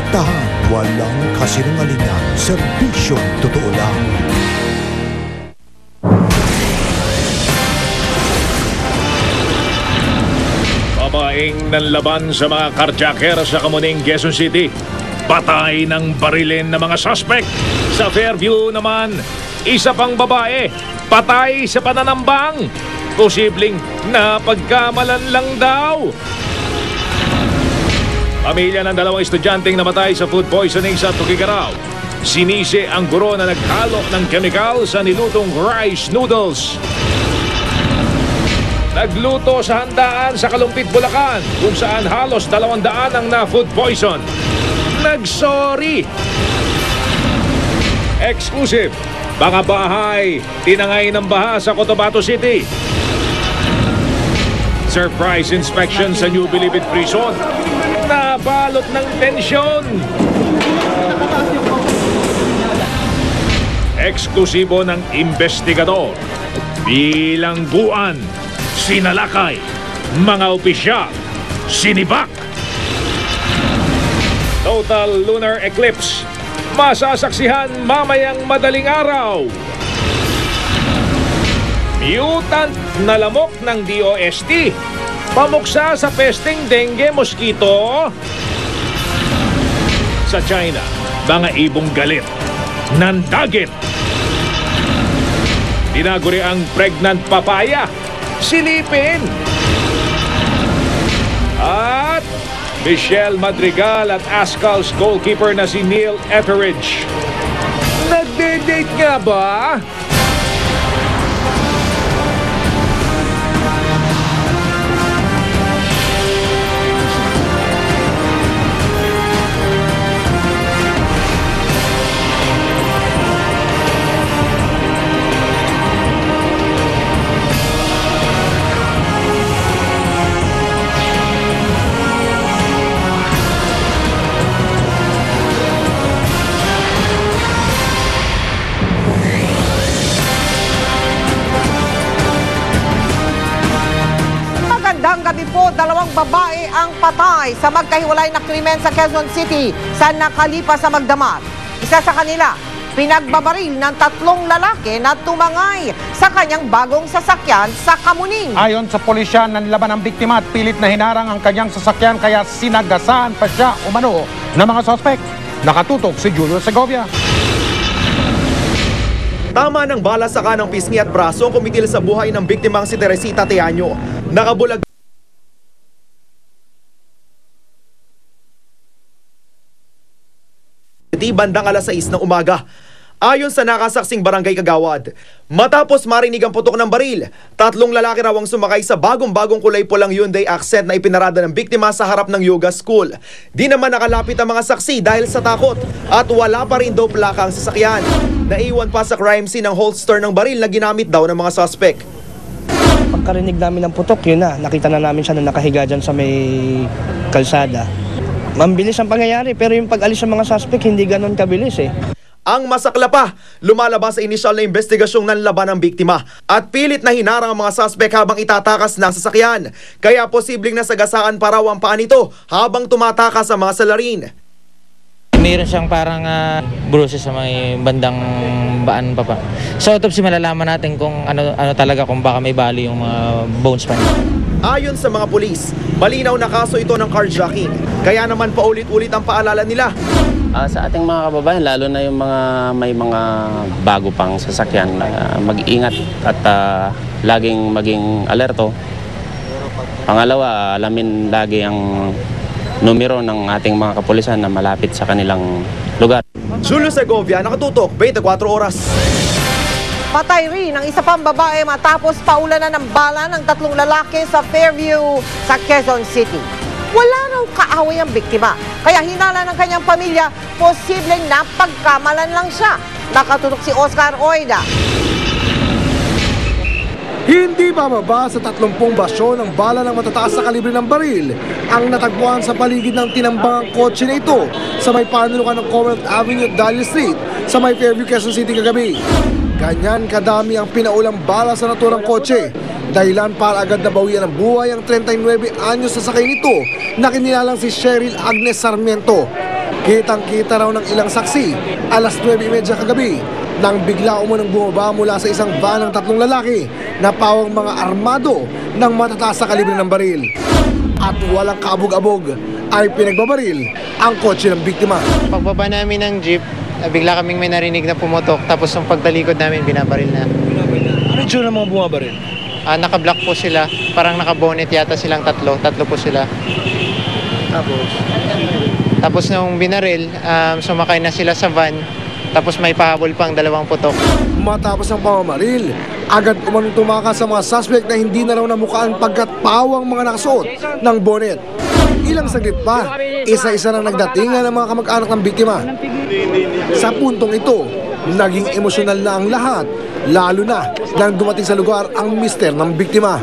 direktahan, walang kasinungalingan, serbisyong totoo lang. Babaeng nanlaban sa mga karjaker sa Kamuning, Quezon City. Patay ng barilin ng mga suspect. Sa Fairview naman, isa pang babae, patay sa pananambang. Posibleng napagkamalan lang daw. Pamilya ng dalawang estudyanteng namatay sa food poisoning sa Tugigaraw. Sinisi ang guro na naghalo ng chemical sa nilutong rice noodles. Nagluto sa handaan sa Kalumpit, Bulacan, kung saan halos 200 ang na-food poison. Nagsorry! Exclusive! Mga bahay, tinangay ng baha sa Cotabato City. Surprise inspection sa New Bilibid Prison. Nabalot ng tensyon. Eksklusibo ng investigador. Bilangguan, sinalakay, mga opisyal, sinibak. Total lunar eclipse. Masasaksihan mamayang madaling araw. Mutant na lamok ng DOST. Pamuksa sa pesteng dengue mosquito. Sa China, mga ibong galit. Nandagit. Tinaguri ang pregnant papaya. Silipin. At Michelle Madrigal at Ascal's goalkeeper na si Neil Etheridge. Nagde-date nga ba? Gabi po, dalawang babae ang patay sa magkahiwalay na krimen sa Quezon City sa nakalipas na magdamag. Isa sa kanila, pinagbabaril ng 3 lalaki na tumangay sa kanyang bagong sasakyan sa Kamuning. Ayon sa pulisya, nanlaban ang biktima at pilit na hinarang ang kanyang sasakyan kaya sinagasaan pa siya umano ng mga sospek. Nakatutok si Julio Segovia. Tama ng bala sa kanang pisngi at braso ang kumitil sa buhay ng biktimang si Teresita Teaño. Nakabulag di bandang alas 6 ng umaga. Ayon sa nakasaksing barangay Kagawad, matapos marinig ang putok ng baril, 3 lalaki raw ang sumakay sa bagong-bagong kulay pulang Hyundai Accent na ipinarada ng biktima sa harap ng yoga school. Di naman nakalapit ang mga saksi dahil sa takot at wala pa rin daw plaka ang sasakyan. Naiwan pa sa crime scene ang holster ng baril na ginamit daw ng mga suspect. Pagkarinig namin ng putok, yun na, nakita na namin siya na nakahiga dyan sa may kalsada. Mambilis ang pangyayari pero yung pag-alis ng mga suspect hindi ganon kabilis eh. Ang masakla pa, lumalabas sa inisyal na investigasyong nanlaban ng biktima at pilit na hinarang ang mga suspect habang itatakas ng sasakyan. Kaya posibleng nasagasaan pa raw ang paa nito habang tumatakas sa mga salarin. Mayroon siyang parang bruises sa may bandang baan pa pa. Sa autopsy malalaman natin kung ano talaga, kung baka may bali yung bones pa niya. Ayon sa mga pulis, malinaw na kaso ito ng carjacking. Kaya naman paulit-ulit ang paalala nila. Sa ating mga kababayan, lalo na yung may mga bago pang sasakyan, mag-ingat at laging maging alerto. Pangalawa, alamin lagi ang numero ng ating mga kapulisan na malapit sa kanilang lugar. Julio Segovia, nakatutok, 24 oras. Patay rin ang isa pang babae matapos paulanan ng bala ng 3 lalaki sa Fairview sa Quezon City. Wala raw kaaway ang biktima, kaya hinala ng kanyang pamilya, posibleng napagkamalan lang siya. Nakatutok si Oscar Oida. Hindi bababa sa 30 basyo ng bala ng matataas na kalibre ng baril ang natagpuan sa paligid ng tinambangang kotse na ito sa may panulukan ng Commonwealth Avenue at Daly Street sa may Fairview, Quezon City kagabi. Ganyan kadami ang pinaulang bala sa naturang kotse. Dahilan para agad na bawian ng buhay ang 39 anyos na sakay nito na kinilalang si Cheryl Agnes Sarmiento. Kitang-kita raw ng ilang saksi, alas 9:30 kagabi, nang bigla umunang bumaba mula sa isang van ng 3 lalaki na pawang mga armado ng matataas na kalibre ng baril. At walang kaabog-abog ay pinagbabaril ang kotse ng biktima. Pagbaba namin ng jeep, bigla kaming may narinig na pumutok, tapos yung pagtalikod namin, binabaril na. Ano yung na mga bumabaril? Naka-block po sila, parang naka-bonnet yata silang tatlo po sila. Tapos nung binaril, sumakay na sila sa van, tapos may pahabol pang 2 putok. Matapos ang pamamaril, agad umanong tumakas sa mga suspect na hindi na raw namukaan pagkat pawang mga nakasuot ng bonnet. Ilang saglit pa, isa-isa nang nagdatingan ng mga kamag-anak ng biktima. Sa puntong ito, naging emosyonal na ang lahat, lalo na nang dumating sa lugar ang mister ng biktima.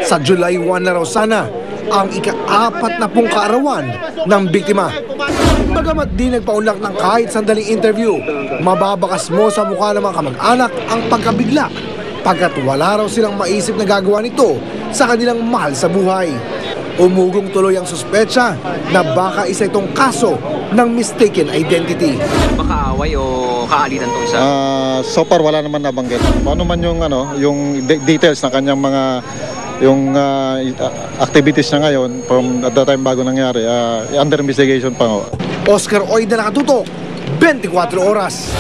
Sa July 1 na raw sana ang ika-40 kaarawan ng biktima. Bagamat di nagpaunlak ng kahit sandaling interview, mababakas mo sa mukha ng mga kamag-anak ang pagkabigla pagkat wala raw silang maisip na gagawa nito sa kanilang mahal sa buhay. Umugong tuloy ang suspecha na baka isa itong kaso ng mistaken identity. Baka away o kaalitan tong isa? So far wala naman nabanggit. Paano man yung yung details ng kanyang mga activities na ngayon from at the time bago nangyari, under investigation pa nga. Oscar Oida, nakatutok, 24 oras.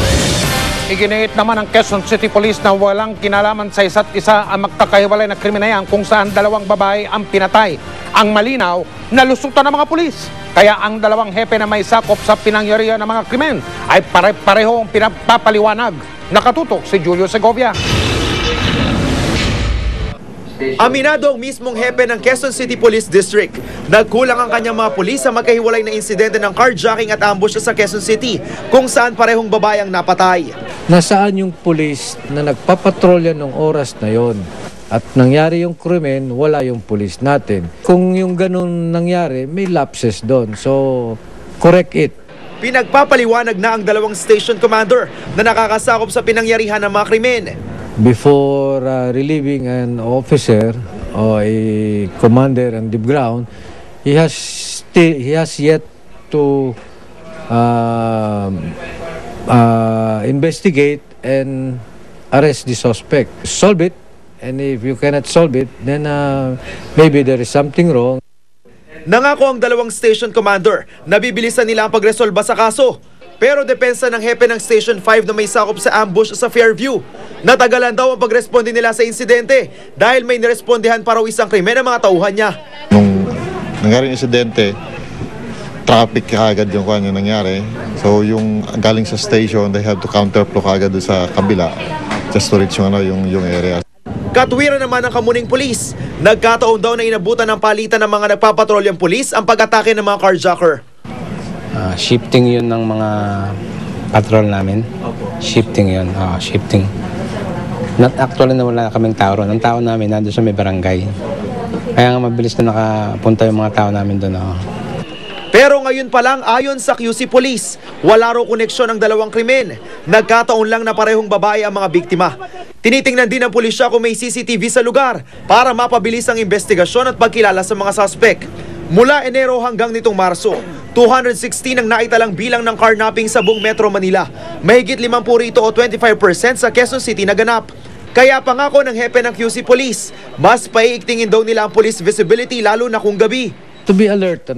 Iginiit naman ng Quezon City Police na walang kinalaman sa isa't isa ang magkakahiwalay na krimen na yan kung saan 2 babae ang pinatay. Ang malinaw, nalusutan ng mga pulis. Kaya ang 2 hepe na may sakop sa pinangyarihan ng mga krimen ay pare-pareho ang pinapapaliwanag. Nakatutok si Julio Segovia. Aminado ang mismong hepe ng Quezon City Police District. Nagkulang ang kanyang mga pulis sa magkahiwalay na insidente ng carjacking at ambush sa Quezon City kung saan parehong babae ang napatay. Nasaan yung pulis na nagpapatrolya ng oras na yon? At nangyari yung krimen, wala yung pulis natin. Kung yung ganun nangyari, may lapses doon. So, correct it. Pinagpapaliwanag na ang 2 station commander na nakakasakop sa pinangyarihan ng mga krimen. Before relieving an officer or a commander on the ground, he has yet to investigate and arrest the suspect. Solve it, and if you cannot solve it, then maybe there is something wrong. Nangako ang 2 station commander na bibilisan nila ang pagresolba sa kaso. Pero depensa ng hepe ng Station 5 na may sakop sa ambush sa Fairview. Natagalan daw ang pagresponde nila sa insidente dahil may nirespondehan pa raw isang krimen ng mga tauhan niya. Nung nangyari yung insidente, traffic kaagad yung nangyari. So yung galing sa station, they have to counterflow kaagad sa kabila just to reach yung area. Katwiran naman ng Kamuning Police. Nagkataon daw na inabutan ng palitan ng mga nagpapatrolyang pulis ang pag-atake ng mga carjacker. Shifting yun ng mga patrol namin. Shifting yun. Shifting. Not actually na wala kaming tao ron. Ang tao namin nandun sa may barangay. Kaya nga mabilis na nakapunta yung mga tao namin doon. Pero ngayon pa lang, ayon sa QC Police, wala raw koneksyon ang 2 krimen. Nagkataon lang na parehong babae ang mga biktima. Tinitingnan din ng pulisya kung may CCTV sa lugar para mapabilis ang investigasyon at pagkilala sa mga suspect. Mula Enero hanggang nitong Marso, 216 ang naitalang bilang ng carnapping sa buong Metro Manila. Mahigit 50 rito o 25% sa Quezon City naganap. Kaya pangako ng hepe ng QC Police, mas paiigtingin daw nila ang police visibility lalo na kung gabi. To be alert,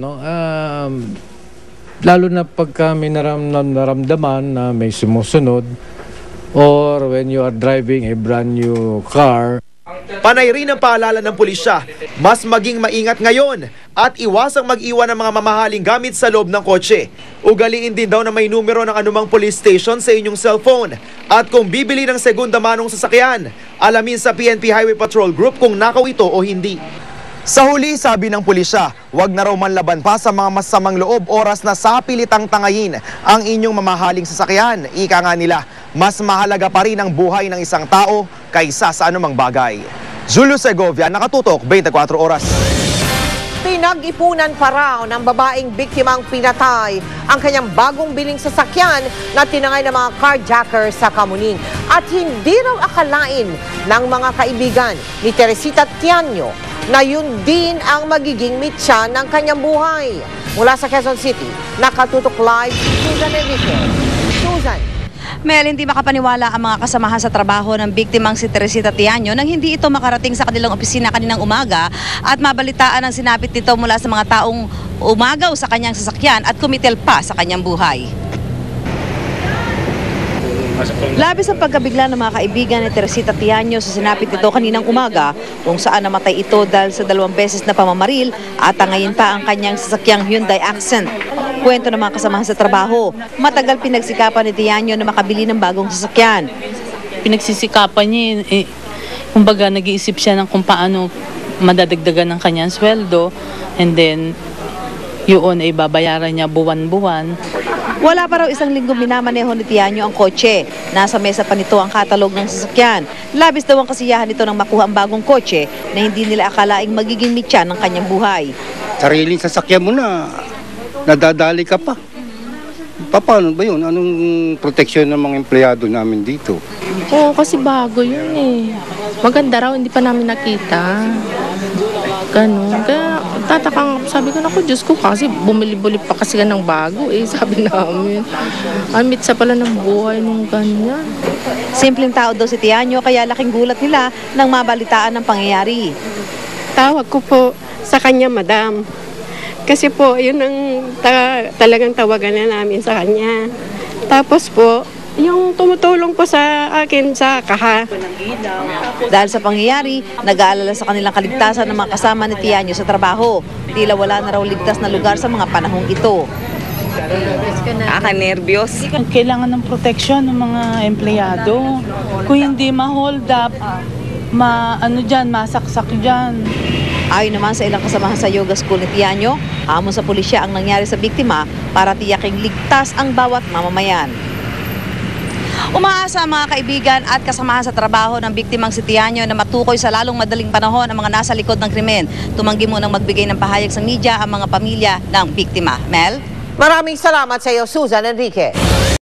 lalo na pagka may naramdaman na may sumusunod or when you are driving a brand new car. Panay rin ang paalala ng pulisya, mas maging maingat ngayon at iwasang mag-iwan ng mga mamahaling gamit sa loob ng kotse. Ugaliin din daw na may numero ng anumang police station sa inyong cellphone. At kung bibili ng segunda manong sasakyan, alamin sa PNP Highway Patrol Group kung nakaw ito o hindi. Sa huli, sabi ng pulisya, huwag na raw manlaban pa sa mga masamang loob oras na sapilitang tangayin ang inyong mamahaling sasakyan. Ika nga nila, mas mahalaga pa rin ang buhay ng isang tao kaysa sa anumang bagay. Julio Segovia, nakatutok, 24 oras. Pinag-ipunan pa raw ng babaeng biktimang pinatay ang kanyang bagong biling sasakyan na tinangay ng mga carjacker sa Kamuning. At hindi raw akalain ng mga kaibigan ni Teresita Tianyo na yun din ang magiging mitya ng kanyang buhay. Mula sa Quezon City, nakatutok live si Susan Enrique. Susan. Mel, hindi makapaniwala ang mga kasamahan sa trabaho ng biktimang si Teresita Tiaño nang hindi ito makarating sa kanilang opisina kaninang umaga at mabalitaan ang sinapit nito mula sa mga taong umagaw sa kanyang sasakyan at kumitil pa sa kanyang buhay. Labis ang pagkabigla ng mga kaibigan ni Teresita Tiaño sa sinapit nito kaninang umaga kung saan namatay ito dahil sa 2 beses na pamamaril at ngayon pa ang kanyang sasakyang Hyundai Accent. Kwento ng mga kasamahan sa trabaho, matagal pinagsikapan ni Tiaño na makabili ng bagong sasakyan. Pinagsisikapan niya, kumbaga nag-iisip siya ng kung paano madadagdagan ng kanyang sweldo and then yun ay babayaran niya buwan-buwan. Wala pa raw 1 linggo minamaneho ni Tiaño ang kotse. Nasa mesa pa nito ang katalog ng sasakyan. Labis daw ang kasiyahan nito nang makuha ang bagong kotse na hindi nila akalaing magiging mitya ng kanyang buhay. Sariling sasakyan mo na, nadadali ka pa. Paano ba yun? Anong proteksyon ng mga empleyado namin dito? Oo, kasi bago yun eh. Maganda raw, hindi pa namin nakita. Ganun. Kaya tatakang, sabi ko, naku, Diyos ko, kasi bumili-buli pa kasi ka ng bago eh, sabi namin. Amit sa pala ng buhay nung ganyan. Simpleng tao daw si Tiaño, kaya laking gulat nila nang mabalitaan ng pangyayari. Tawag ko po sa kanya, madam. Kasi po, yun ang talagang tawagan na namin sa kanya. Tapos po, yung tumutulong po sa akin sa kaha. Dahil sa pangyayari, nag-aalala sa kanilang kaligtasan ng mga kasama ni Tiaño sa trabaho. Tila wala na raw ligtas na lugar sa mga panahong ito. Nakaka-nervyos. Kailangan ng proteksyon ng mga empleyado. Kung hindi ma-hold up, masaksak dyan. Ayon naman sa ilang kasamahan sa yoga school ni Tiaño, hamon sa pulisya ang nangyari sa biktima para tiyaking ligtas ang bawat mamamayan. Umaasa ang mga kaibigan at kasamahan sa trabaho ng biktimang si Tiaño na matukoy sa lalong madaling panahon ang mga nasa likod ng krimen. Tumanggi munang magbigay ng pahayag sa media ang mga pamilya ng biktima. Mel? Maraming salamat sa iyo, Susan Enrique.